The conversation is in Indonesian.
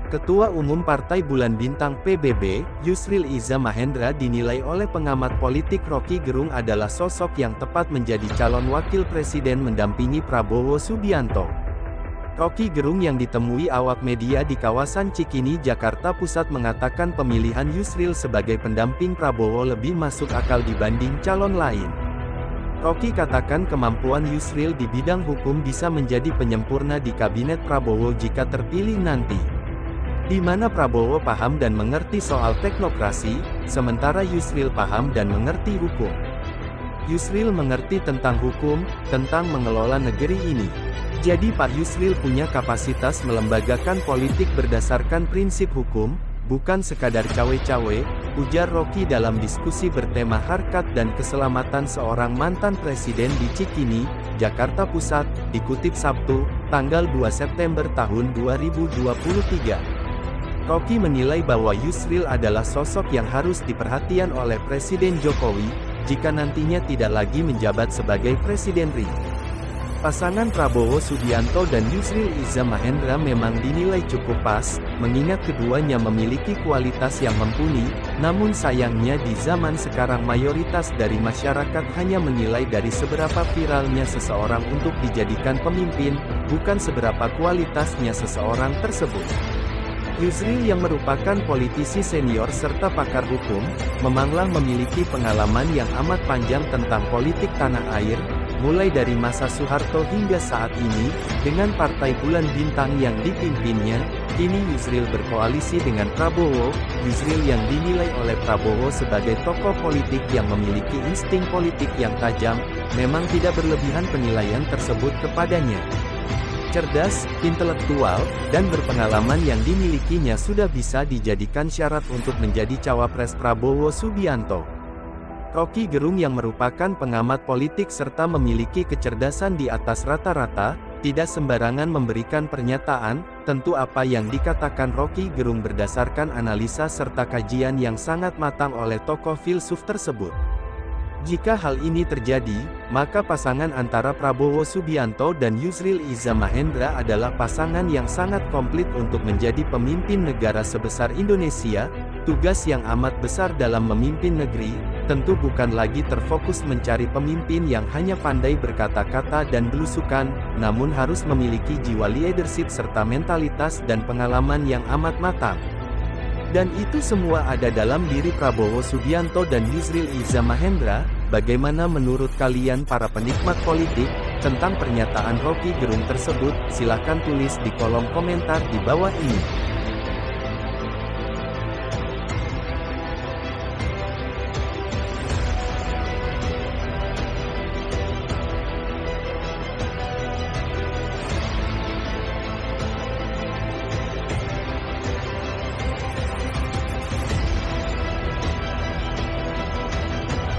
Ketua Umum Partai Bulan Bintang PBB, Yusril Iza Mahendra dinilai oleh pengamat politik Rocky Gerung adalah sosok yang tepat menjadi calon wakil presiden mendampingi Prabowo Subianto. Rocky Gerung yang ditemui awak media di kawasan Cikini, Jakarta Pusat mengatakan pemilihan Yusril sebagai pendamping Prabowo lebih masuk akal dibanding calon lain. Rocky katakan kemampuan Yusril di bidang hukum bisa menjadi penyempurna di kabinet Prabowo jika terpilih nanti. Di mana Prabowo paham dan mengerti soal teknokrasi, sementara Yusril paham dan mengerti hukum. Yusril mengerti tentang hukum, tentang mengelola negeri ini. Jadi Pak Yusril punya kapasitas melembagakan politik berdasarkan prinsip hukum, bukan sekadar cawe-cawe, ujar Rocky dalam diskusi bertema harkat dan keselamatan seorang mantan presiden di Cikini, Jakarta Pusat, dikutip Sabtu, tanggal 2 September tahun 2023. Rocky menilai bahwa Yusril adalah sosok yang harus diperhatikan oleh Presiden Jokowi, jika nantinya tidak lagi menjabat sebagai Presiden RI. Pasangan Prabowo Subianto dan Yusril Iza Mahendra memang dinilai cukup pas, mengingat keduanya memiliki kualitas yang mumpuni, namun sayangnya di zaman sekarang mayoritas dari masyarakat hanya menilai dari seberapa viralnya seseorang untuk dijadikan pemimpin, bukan seberapa kualitasnya seseorang tersebut. Yusril yang merupakan politisi senior serta pakar hukum, memanglah memiliki pengalaman yang amat panjang tentang politik tanah air, mulai dari masa Soeharto hingga saat ini, dengan Partai Bulan Bintang yang dipimpinnya. Kini Yusril berkoalisi dengan Prabowo. Yusril yang dinilai oleh Prabowo sebagai tokoh politik yang memiliki insting politik yang tajam, memang tidak berlebihan penilaian tersebut kepadanya. Cerdas, intelektual, dan berpengalaman yang dimilikinya sudah bisa dijadikan syarat untuk menjadi cawapres Prabowo Subianto. Rocky Gerung yang merupakan pengamat politik serta memiliki kecerdasan di atas rata-rata, tidak sembarangan memberikan pernyataan. Tentu apa yang dikatakan Rocky Gerung berdasarkan analisa serta kajian yang sangat matang oleh tokoh filsuf tersebut. Jika hal ini terjadi, maka pasangan antara Prabowo Subianto dan Yusril Iza Mahendra adalah pasangan yang sangat komplit untuk menjadi pemimpin negara sebesar Indonesia. Tugas yang amat besar dalam memimpin negeri, tentu bukan lagi terfokus mencari pemimpin yang hanya pandai berkata-kata dan belusukan, namun harus memiliki jiwa leadership serta mentalitas dan pengalaman yang amat matang. Dan itu semua ada dalam diri Prabowo Subianto dan Yusril Iza Mahendra. Bagaimana menurut kalian para penikmat politik, tentang pernyataan Rocky Gerung tersebut? Silahkan tulis di kolom komentar di bawah ini.